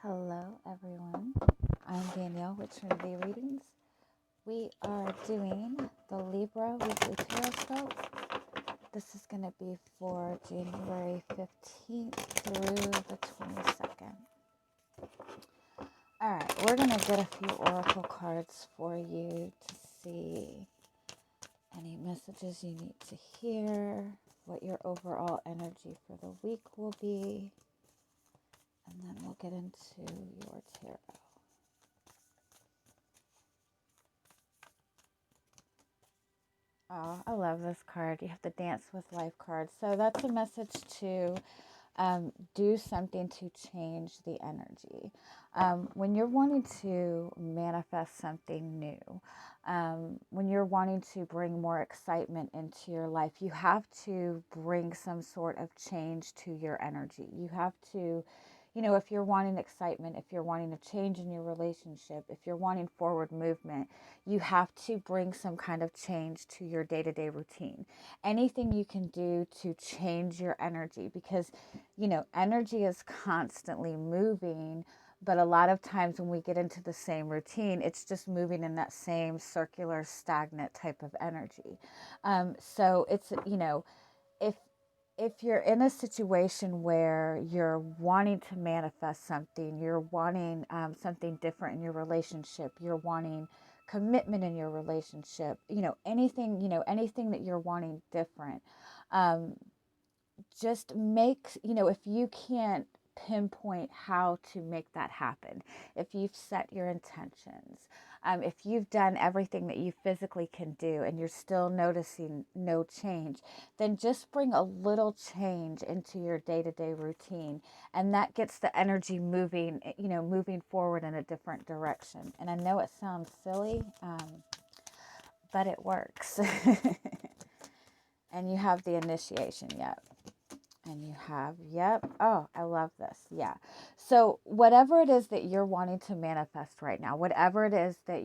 Hello everyone, I'm Danielle with Trinity Readings. We are doing the Libra Weekly Tarotscope. This is going to be for January 15th through the 22nd. Alright, we're going to get a few oracle cards for you to see any messages you need to hear, what your overall energy for the week will be, and then we'll get into your tarot. Oh, I love this card. You have the Dance with Life card. So that's a message to do something to change the energy. When you're wanting to manifest something new, when you're wanting to bring more excitement into your life, you have to bring some sort of change to your energy. You have to, if you're wanting excitement, if you're wanting a change in your relationship, if you're wanting forward movement, you have to bring some kind of change to your day-to-day routine. Anything you can do to change your energy, because energy is constantly moving, but a lot of times when we get into the same routine, it's just moving in that same circular, stagnant type of energy. So it's, if you're in a situation where you're wanting to manifest something, you're wanting something different in your relationship, you're wanting commitment in your relationship, anything that you're wanting different, just make, if you can't pinpoint how to make that happen, if you've set your intentions, if you've done everything that you physically can do and you're still noticing no change, then just bring a little change into your day-to-day routine, and that gets the energy moving, moving forward in a different direction. And I know it sounds silly, but it works. And you have the initiation, yep. And you have, yep. Oh, I love this. Yeah. So whatever it is that you're wanting to manifest right now, whatever it is that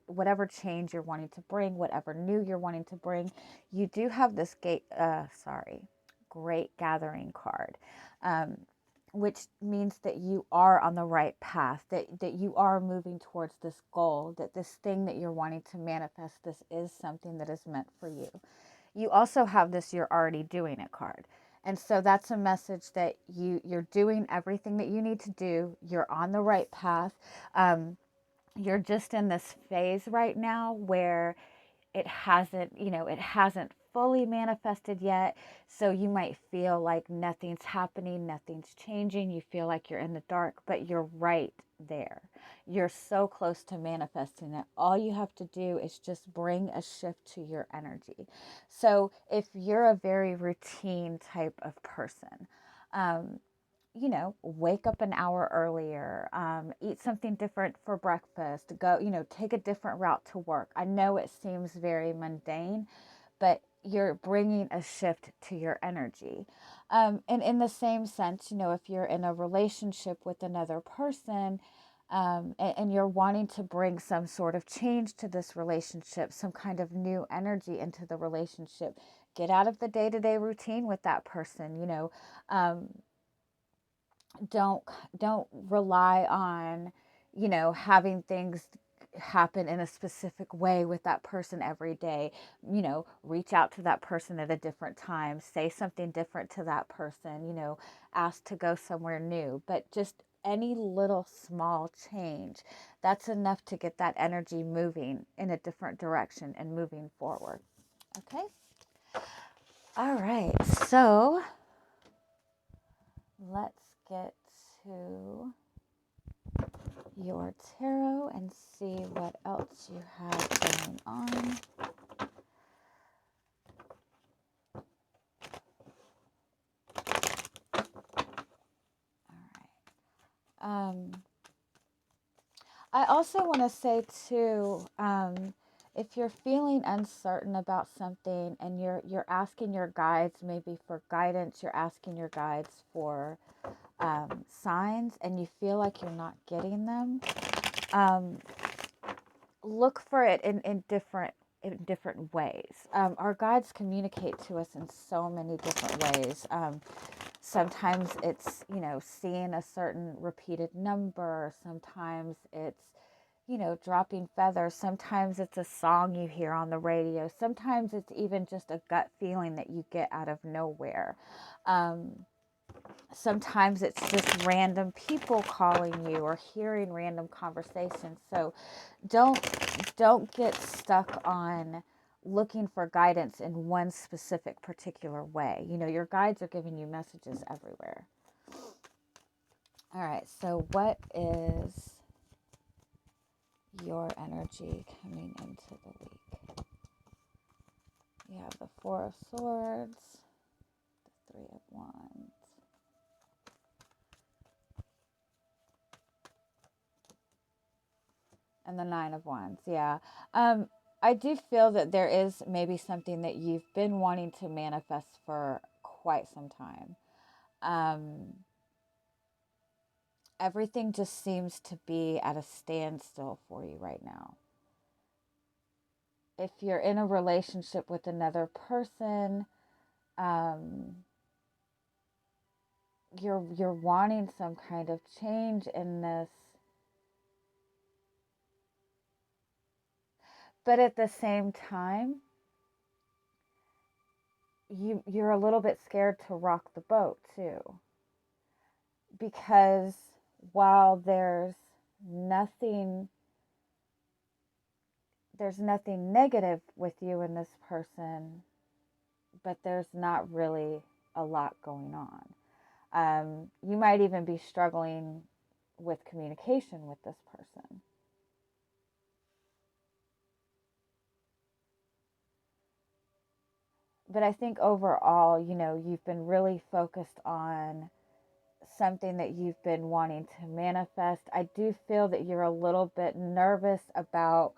whatever change you're wanting to bring, whatever new you're wanting to bring, you do have this Great Gathering card, which means that you are on the right path, that you are moving towards this goal, that this thing that you're wanting to manifest, this is something that is meant for you. You also have this "you're already doing it" card. And so that's a message that you're doing everything that you need to do. You're on the right path. You're just in this phase right now where it hasn't fully manifested yet. So you might feel like nothing's happening, nothing's changing. You feel like you're in the dark, but you're right there. You're so close to manifesting it. All you have to do is just bring a shift to your energy. So if you're a very routine type of person, wake up an hour earlier, eat something different for breakfast, go, take a different route to work. I know it seems very mundane, but you're bringing a shift to your energy. And in the same sense, if you're in a relationship with another person, and you're wanting to bring some sort of change to this relationship, some kind of new energy into the relationship, get out of the day-to-day routine with that person. Don't rely on having things happen in a specific way with that person every day. Reach out to that person at a different time, say something different to that person, ask to go somewhere new. But just any little small change, that's enough to get that energy moving in a different direction and moving forward. Okay, all right, so let's get to your tarot and see what else you have going on. All right. I also want to say too, if you're feeling uncertain about something and you're asking your guides maybe for guidance, you're asking your guides for signs, and you feel like you're not getting them, look for it in different ways. Our guides communicate to us in so many different ways. Sometimes it's, seeing a certain repeated number. Sometimes it's, dropping feathers. Sometimes it's a song you hear on the radio. Sometimes it's even just a gut feeling that you get out of nowhere. Sometimes it's just random people calling you or hearing random conversations. So don't get stuck on looking for guidance in one specific particular way. Your guides are giving you messages everywhere. All right, so what is your energy coming into the week? You have the Four of Swords, the Three of Wands, and the Nine of Wands. Yeah. I do feel that there is maybe something that you've been wanting to manifest for quite some time. Everything just seems to be at a standstill for you right now. If you're in a relationship with another person, you're wanting some kind of change in this. But at the same time, you're a little bit scared to rock the boat too. Because while there's nothing negative with you and this person, but there's not really a lot going on. You might even be struggling with communication with this person. But I think overall, you've been really focused on something that you've been wanting to manifest. I do feel that you're a little bit nervous about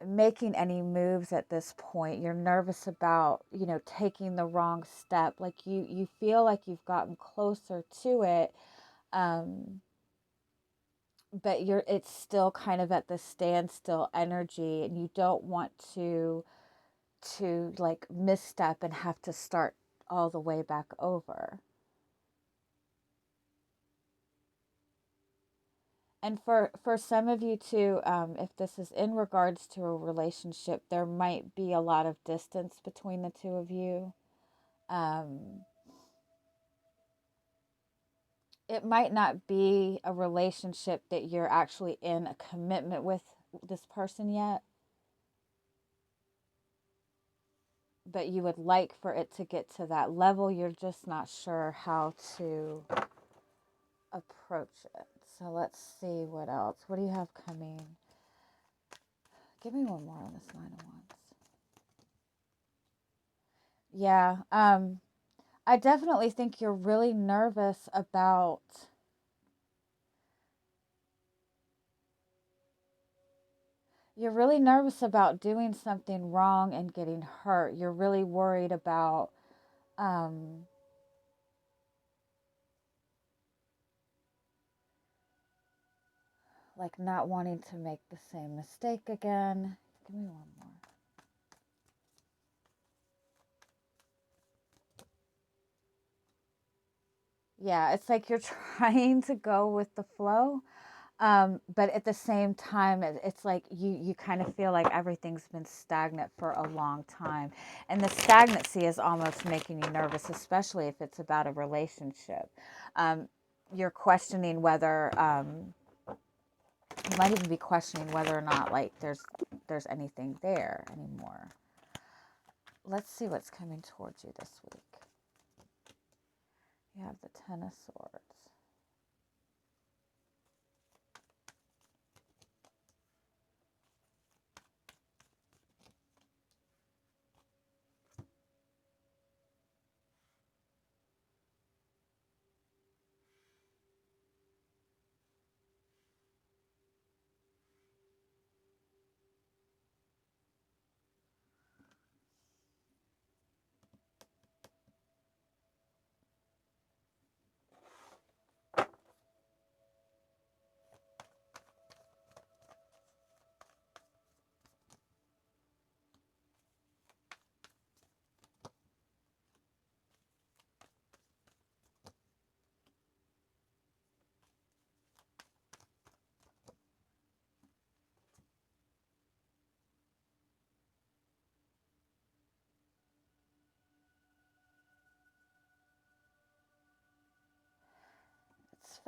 making any moves at this point. You're nervous about, taking the wrong step. Like you feel like you've gotten closer to it. But it's still kind of at the standstill energy, and you don't want to like misstep and have to start all the way back over. And for some of you too, if this is in regards to a relationship, there might be a lot of distance between the two of you. It might not be a relationship that you're actually in a commitment with this person yet, but you would like for it to get to that level. You're just not sure how to approach it. So let's see what else. What do you have coming? Give me one more on this Nine of Wands. Yeah, I definitely think you're really nervous about doing something wrong and getting hurt. You're really worried about like not wanting to make the same mistake again. Give me one more. Yeah, it's like you're trying to go with the flow. But at the same time, it's like you kind of feel like everything's been stagnant for a long time. And the stagnancy is almost making you nervous, especially if it's about a relationship. You're questioning whether, you might even be questioning whether or not like there's anything there anymore. Let's see what's coming towards you this week. You have the Ten of Swords.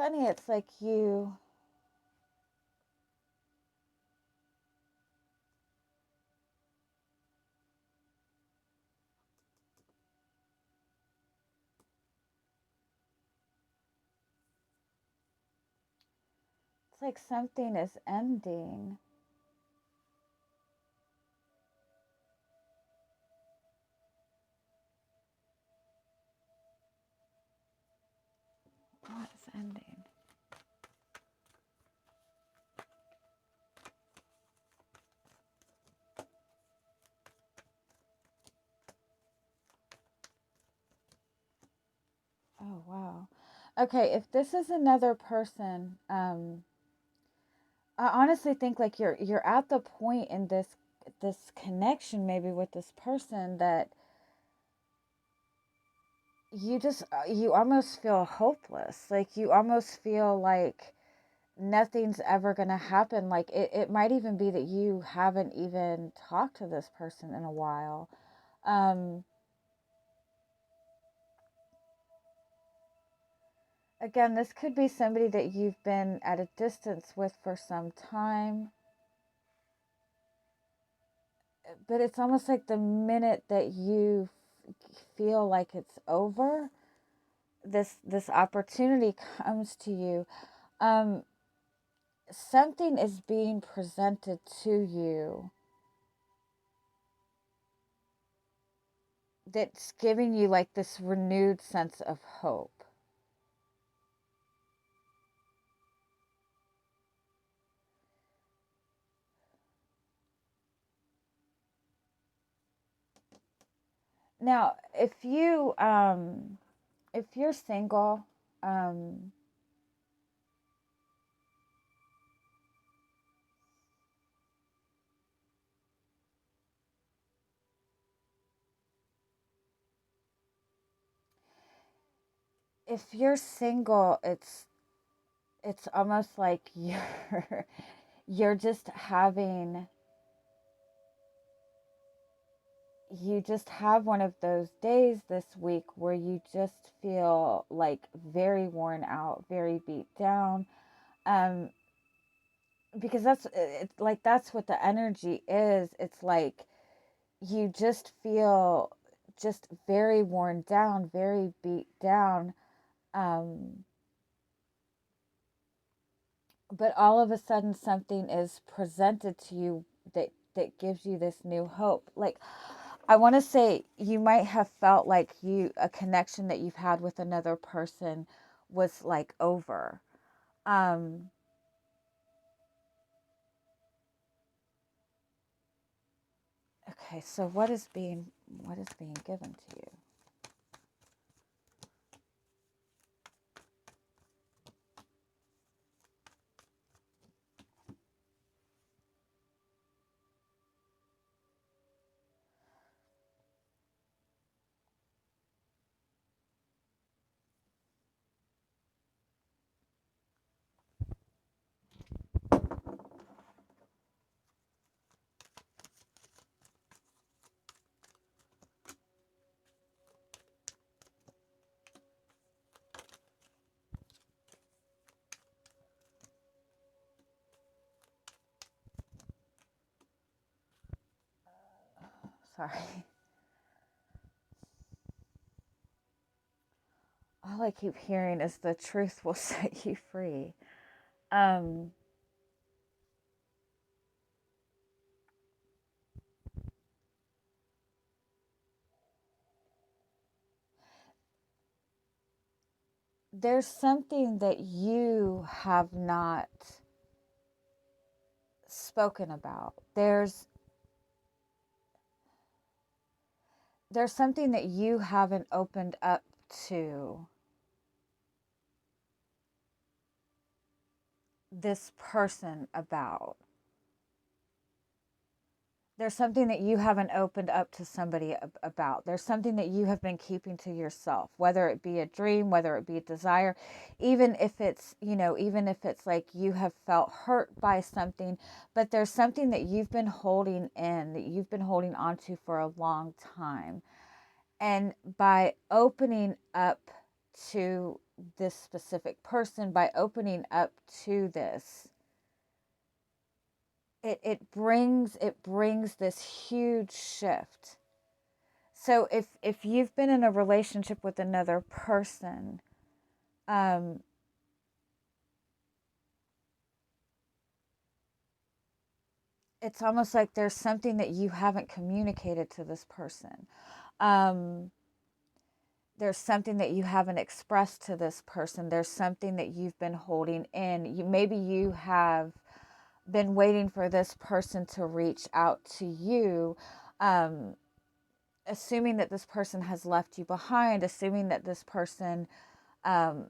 funny. It's like it's like something is ending. What is ending? Oh, wow. Okay, if this is another person, I honestly think like you're at the point in this connection maybe with this person that you just you almost feel hopeless. Like you almost feel like nothing's ever going to happen. Like it might even be that you haven't even talked to this person in a while. Um Again, this could be somebody that you've been at a distance with for some time, but it's almost like the minute that you feel like it's over, this opportunity comes to you. Um, Something is being presented to you that's giving you like this renewed sense of hope. Now, if you're single, um, if you're single, it's almost like you're just having you just have one of those days this week where you just feel like very worn out, very beat down. Um, because that's what the energy is. It's like you just feel just very worn down, very beat down. Um, but all of a sudden something is presented to you that gives you this new hope. Like I want to say you might have felt like you a connection that you've had with another person was like over. Um okay, so what is being given to you? Sorry. All I keep hearing is the truth will set you free. Um there's something that you have not spoken about. There's something that you haven't opened up to this person about. There's something that you haven't opened up to somebody about. There's something that you have been keeping to yourself, whether it be a dream, whether it be a desire, even if it's like you have felt hurt by something, but there's something that you've been holding in, that you've been holding on to for a long time. And by opening up to this specific person, by opening up to this, it brings this huge shift. So if you've been in a relationship with another person, um, it's almost like there's something that you haven't communicated to this person. Um, there's something that you haven't expressed to this person. There's something that you've been holding in. Maybe you have been waiting for this person to reach out to you, um, assuming that this person has left you behind, assuming that this person um,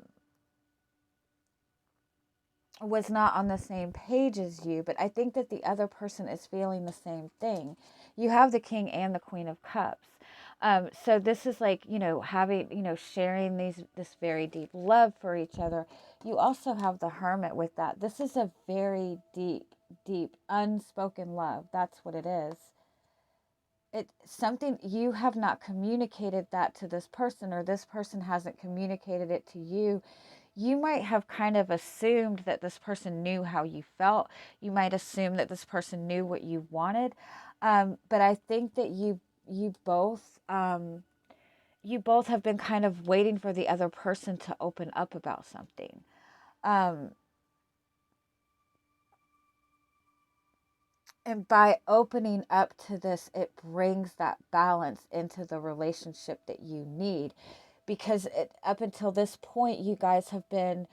was not on the same page as you. But I think that the other person is feeling the same thing. You have the King and the Queen of Cups. So this is like, having, sharing this very deep love for each other. You also have the Hermit with that. This is a very deep, deep, unspoken love. That's what it is. It's something you have not communicated that to this person, or this person hasn't communicated it to you. You might have kind of assumed that this person knew how you felt. You might assume that this person knew what you wanted. But I think that you both have been kind of waiting for the other person to open up about something. Um, and by opening up to this, it brings that balance into the relationship that you need. Because up until this point, you guys have been,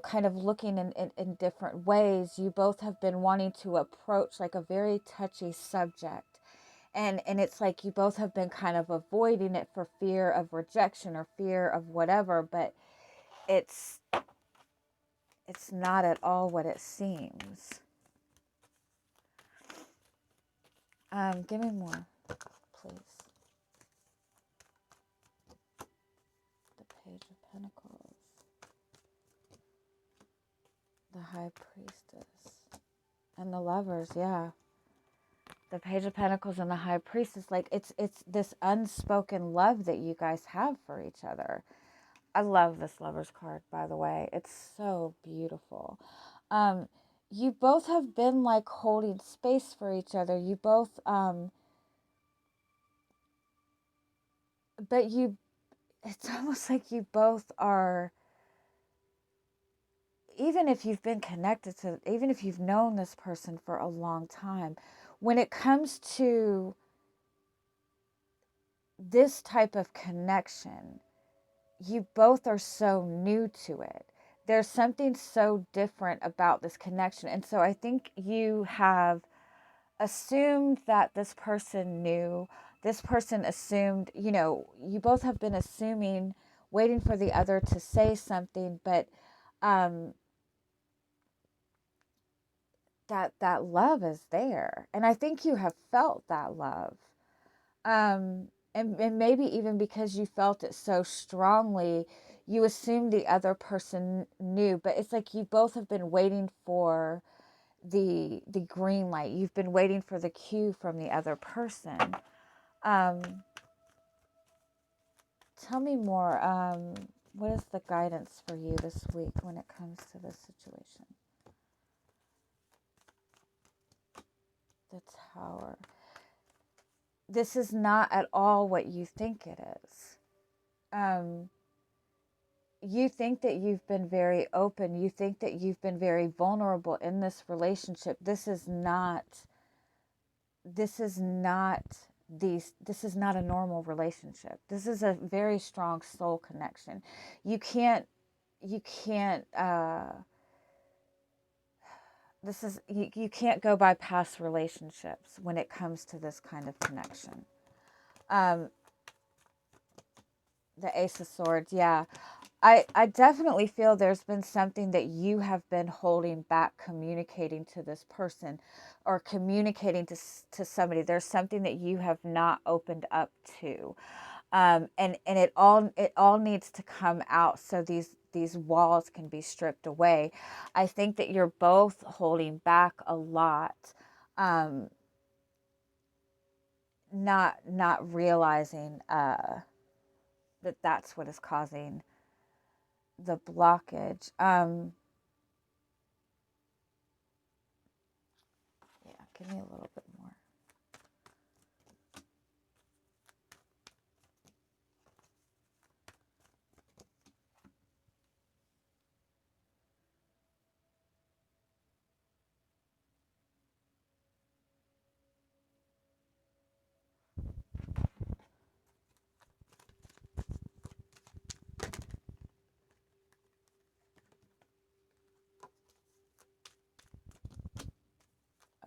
kind of looking in different ways. You both have been wanting to approach like a very touchy subject. And it's like you both have been kind of avoiding it for fear of rejection or fear of whatever, but it's it's not at all what it seems. Give me more, please. The Page of Pentacles, the High Priestess, and the Lovers. Yeah, the Page of Pentacles and the High Priestess. Like it's this unspoken love that you guys have for each other. I love this Lovers card, by the way. It's so beautiful. Um, you both have been like holding space for each other. You both, but it's almost like you both are, even if you've been connected to, even if you've known this person for a long time, when it comes to this type of connection, you both are so new to it. There's something so different about this connection. And so I think you have assumed that this person knew. This person assumed, you both have been assuming, waiting for the other to say something, but um, that love is there. And I think you have felt that love. And maybe even because you felt it so strongly, you assumed the other person knew. But it's like you both have been waiting for the green light. You've been waiting for the cue from the other person. Um, Tell me more. What is the guidance for you this week when it comes to this situation? The Tower. This is not at all what you think it is. Um, you think that you've been very open. You think that you've been very vulnerable in this relationship. This is not a normal relationship. This is a very strong soul connection. You can't you can't go by past relationships when it comes to this kind of connection. um the Ace of Swords, yeah. I definitely feel there's been something that you have been holding back communicating to this person, or communicating to somebody. There's something that you have not opened up to. And it all needs to come out so these walls can be stripped away. I think that you're both holding back a lot, um, not realizing that that's what is causing the blockage. Yeah, give me a little bit more.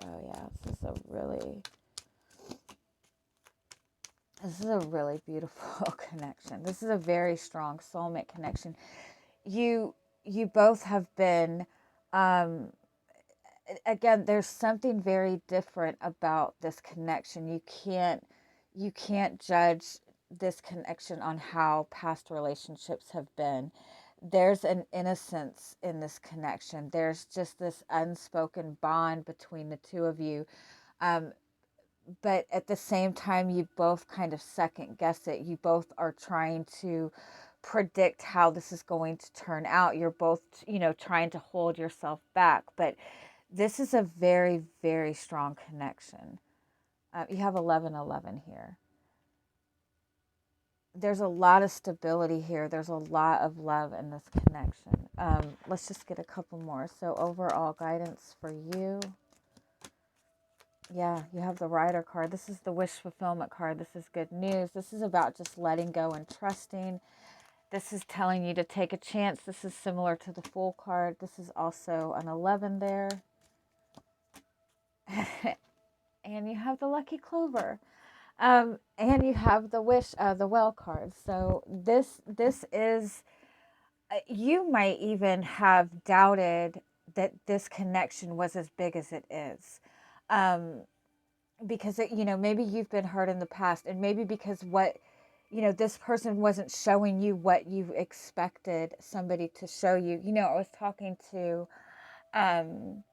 Oh yeah, this is a really beautiful connection. This is a very strong soulmate connection. You you both have been, um, again, there's something very different about this connection. You can't judge this connection on how past relationships have been. There's an innocence in this connection. There's just this unspoken bond between the two of you. Um, but at the same time, you both kind of second guess it. You both are trying to predict how this is going to turn out. You're both, trying to hold yourself back. But this is a very, very strong connection. You have 1111 here. There's a lot of stability here. There's a lot of love in this connection. Let's just get a couple more. So overall guidance for you. Yeah, you have the Rider card. This is the wish fulfillment card. This is good news. This is about just letting go and trusting. This is telling you to take a chance. This is similar to the Fool card. This is also an 11 there. And you have the Lucky Clover. And you have the wish, the Well card. So this is, you might even have doubted that this connection was as big as it is. Because maybe you've been hurt in the past, and maybe because this person wasn't showing you what you expected somebody to show you. Um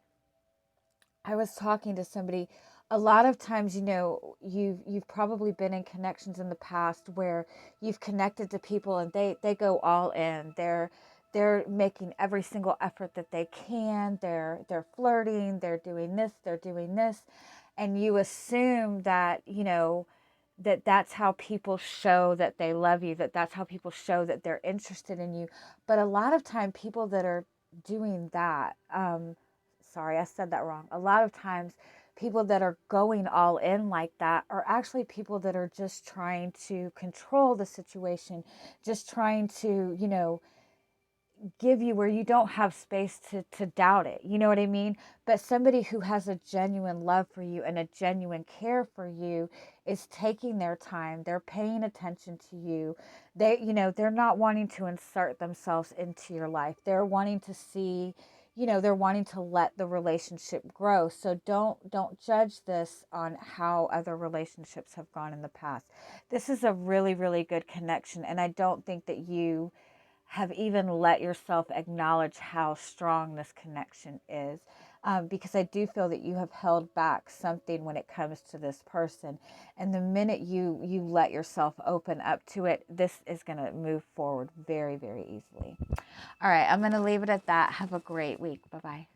I was talking to somebody. A lot of times, you've probably been in connections in the past where you've connected to people and they go all in. They're making every single effort that they can. They're flirting, they're doing this, and you assume that, that's how people show that they love you, that's how people show that they're interested in you. But a lot of time, people that are doing that, sorry, I said that wrong. A lot of times, people that are going all in like that are actually people that are just trying to control the situation, just trying to, give you where you don't have space to doubt it. You know what I mean? But somebody who has a genuine love for you and a genuine care for you is taking their time. They're paying attention to you. They're not wanting to insert themselves into your life. They're wanting to see, they're wanting to let the relationship grow. So don't judge this on how other relationships have gone in the past. This is a really, really good connection. And I don't think that you have even let yourself acknowledge how strong this connection is. Because I do feel that you have held back something when it comes to this person. And the minute you let yourself open up to it, this is going to move forward very, very easily. All right, I'm going to leave it at that. Have a great week. Bye-bye.